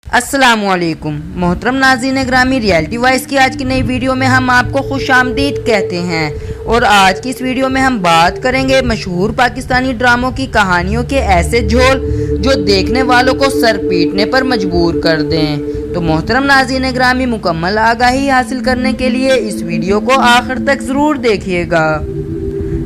السلام علیکم محترم ناظرین گرامی، ریئلٹی وائس کی آج کی نئی ویڈیو میں ہم آپ کو خوش آمدید کہتے ہیں اور آج کی اس ویڈیو میں ہم بات کریں گے مشہور پاکستانی ڈراموں کی کہانیوں کے ایسے جھول جو دیکھنے والوں کو سر پیٹنے پر مجبور کر دیں۔ تو محترم ناظرین گرامی، مکمل آگاہی حاصل کرنے کے لیے اس ویڈیو کو آخر تک ضرور دیکھیے گا۔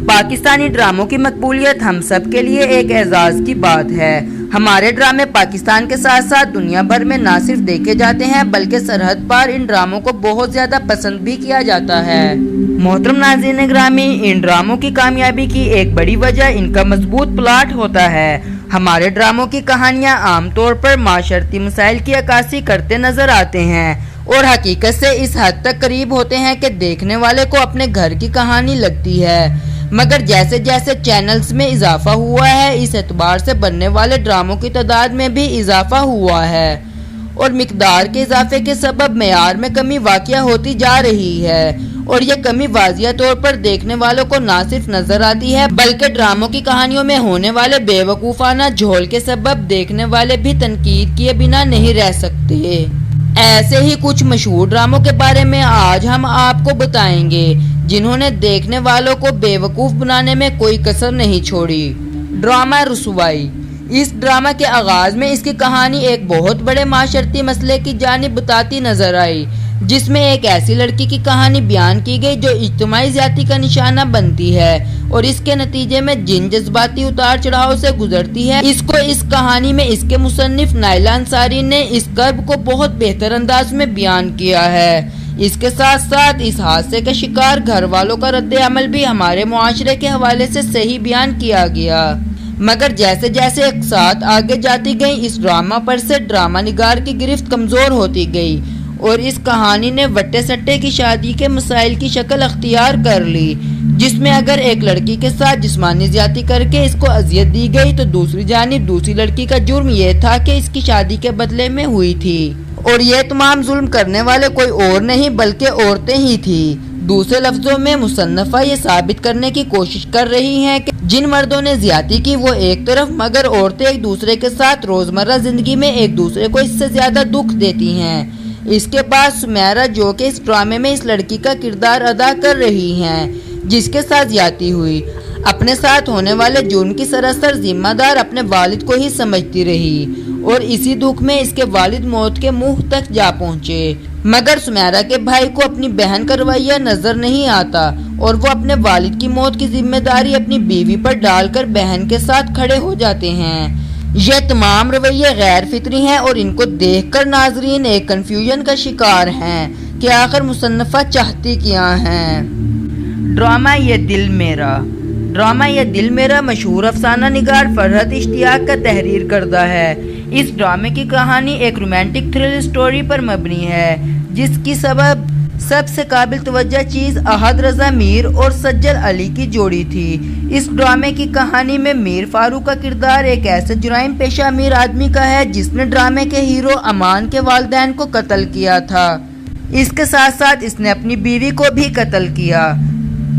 پاکستانی ڈراموں کی مقبولیت ہم سب کے لیے ایک اعزاز کی بات ہے۔ ہمارے ڈرامے پاکستان کے ساتھ ساتھ دنیا بھر میں نہ صرف دیکھے جاتے ہیں بلکہ سرحد پار ان ڈراموں کو بہت زیادہ پسند بھی کیا جاتا ہے۔ محترم ناظرین گرامی، ان ڈراموں کی کامیابی کی ایک بڑی وجہ ان کا مضبوط پلاٹ ہوتا ہے۔ ہمارے ڈراموں کی کہانیاں عام طور پر معاشرتی مسائل کی عکاسی کرتے نظر آتے ہیں اور حقیقت سے اس حد تک قریب ہوتے ہیں کہ دیکھنے والے کو اپنے گھر کی کہانی لگتی ہے۔ مگر جیسے جیسے چینلز میں اضافہ ہوا ہے، اس اعتبار سے بننے والے ڈراموں کی تعداد میں بھی اضافہ ہوا ہے اور مقدار کے اضافے کے سبب معیار میں کمی واقع ہوتی جا رہی ہے، اور یہ کمی واضح طور پر دیکھنے والوں کو نہ صرف نظر آتی ہے بلکہ ڈراموں کی کہانیوں میں ہونے والے بے وقوفانہ جھول کے سبب دیکھنے والے بھی تنقید کیے بنا نہیں رہ سکتے۔ ایسے ہی کچھ مشہور ڈراموں کے بارے میں آج ہم آپ کو بتائیں گے جنہوں نے دیکھنے والوں کو بے وقوف بنانے میں کوئی کسر نہیں چھوڑی۔ ڈرامہ رسوائی۔ اس ڈرامہ کے آغاز میں اس کی کہانی ایک بہت بڑے معاشرتی مسئلے کی جانب بتاتی نظر آئی، جس میں ایک ایسی لڑکی کی کہانی بیان کی گئی جو اجتماعی زیادتی کا نشانہ بنتی ہے اور اس کے نتیجے میں جن جذباتی اتار چڑھاؤ سے گزرتی ہے۔ اس کہانی میں اس کے مصنف نائلہ انصاری نے اس کرب کو بہت بہتر انداز میں بیان کیا ہے۔ اس کے ساتھ ساتھ اس حادثے کے شکار گھر والوں کا رد عمل بھی ہمارے معاشرے کے حوالے سے صحیح بیان کیا گیا۔ مگر جیسے جیسے اقساط آگے جاتی گئی، اس ڈرامہ پر سے ڈرامہ نگار کی گرفت کمزور ہوتی گئی اور اس کہانی نے وٹے سٹے کی شادی کے مسائل کی شکل اختیار کر لی، جس میں اگر ایک لڑکی کے ساتھ جسمانی زیادتی کر کے اس کو اذیت دی گئی تو دوسری جانب دوسری لڑکی کا جرم یہ تھا کہ اس کی شادی کے بدلے میں ہوئی تھی، اور یہ تمام ظلم کرنے والے کوئی اور نہیں بلکہ عورتیں ہی تھیں۔ دوسرے لفظوں میں مصنفہ یہ ثابت کرنے کی کوشش کر رہی ہیں کہ جن مردوں نے زیادتی کی وہ ایک طرف، مگر عورتیں ایک دوسرے کے ساتھ روزمرہ زندگی میں ایک دوسرے کو اس سے زیادہ دکھ دیتی ہیں۔ اس کے بعد سمیرہ، جو کہ اس ڈرامے میں اس لڑکی کا کردار ادا کر رہی ہیں جس کے ساتھ زیادتی ہوئی، اپنے ساتھ ہونے والے جرم کی سراسر ذمہ دار اپنے والد کو ہی سمجھتی رہی اور اسی دکھ میں اس کے والد موت کے منہ تک جا پہنچے۔ مگر سمیرہ کے بھائی کو اپنی بہن کا رویہ نظر نہیں آتا اور وہ اپنے والد کی موت کی ذمہ داری اپنی بیوی پر ڈال کر بہن کے ساتھ کھڑے ہو جاتے ہیں۔ یہ تمام رویے غیر فطری ہیں اور ان کو دیکھ کر ناظرین ایک کنفیوژن کا شکار ہیں کہ آخر مصنفہ چاہتی کیا ہیں۔ ڈرامہ یہ دل میرا۔ ڈرامہ یہ دل میرا مشہور افسانہ نگار فرحت اشتیاق کا تحریر کردہ ہے۔ اس ڈرامے کی کہانی ایک رومانٹک تھرل سٹوری پر مبنی ہے جس کی سب سے قابل توجہ چیز احد رضا میر اور سجل علی کی جوڑی تھی۔ اس ڈرامے کی کہانی میں میر فاروق کا کردار ایک ایسے جرائم پیشہ امیر آدمی کا ہے جس نے ڈرامے کے ہیرو امان کے والدین کو قتل کیا تھا۔ اس کے ساتھ ساتھ اس نے اپنی بیوی کو بھی قتل کیا۔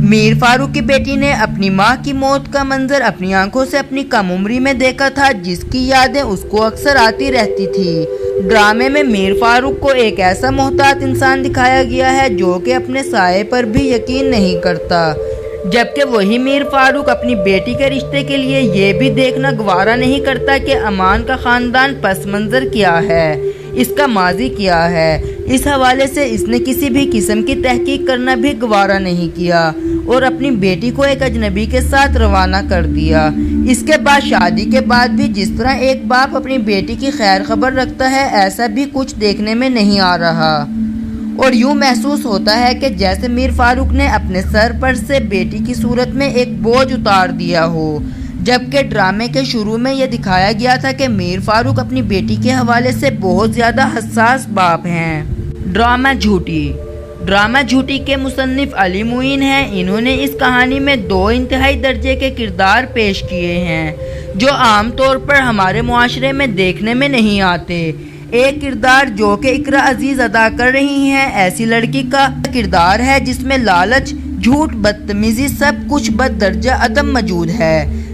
میر فاروق کی بیٹی نے اپنی ماں کی موت کا منظر اپنی آنکھوں سے اپنی کم عمری میں دیکھا تھا، جس کی یادیں اس کو اکثر آتی رہتی تھی۔ ڈرامے میں میر فاروق کو ایک ایسا محتاط انسان دکھایا گیا ہے جو کہ اپنے سائے پر بھی یقین نہیں کرتا، جبکہ وہی میر فاروق اپنی بیٹی کے رشتے کے لیے یہ بھی دیکھنا گوارا نہیں کرتا کہ امان کا خاندان پس منظر کیا ہے، اس کا ماضی کیا ہے۔ اس حوالے سے اس نے کسی بھی قسم کی تحقیق کرنا بھی گوارا نہیں کیا اور اپنی بیٹی کو ایک اجنبی کے ساتھ روانہ کر دیا۔ اس کے بعد شادی کے بعد بھی جس طرح ایک باپ اپنی بیٹی کی خیر خبر رکھتا ہے، ایسا بھی کچھ دیکھنے میں نہیں آ رہا، اور یوں محسوس ہوتا ہے کہ جیسے میر فاروق نے اپنے سر پر سے بیٹی کی صورت میں ایک بوجھ اتار دیا ہو، جبکہ ڈرامے کے شروع میں یہ دکھایا گیا تھا کہ میر فاروق اپنی بیٹی کے حوالے سے بہت زیادہ حساس باپ ہیں۔ ڈرامہ جھوٹی۔ ڈرامہ جھوٹی کے مصنف علی معین ہیں۔ انہوں نے اس کہانی میں دو انتہائی درجے کے کردار پیش کیے ہیں جو عام طور پر ہمارے معاشرے میں دیکھنے میں نہیں آتے۔ ایک کردار جو کہ اقرا عزیز ادا کر رہی ہیں ایسی لڑکی کا کردار ہے جس میں لالچ، جھوٹ، بدتمیزی، سب کچھ بد درجہ عدم موجود ہے،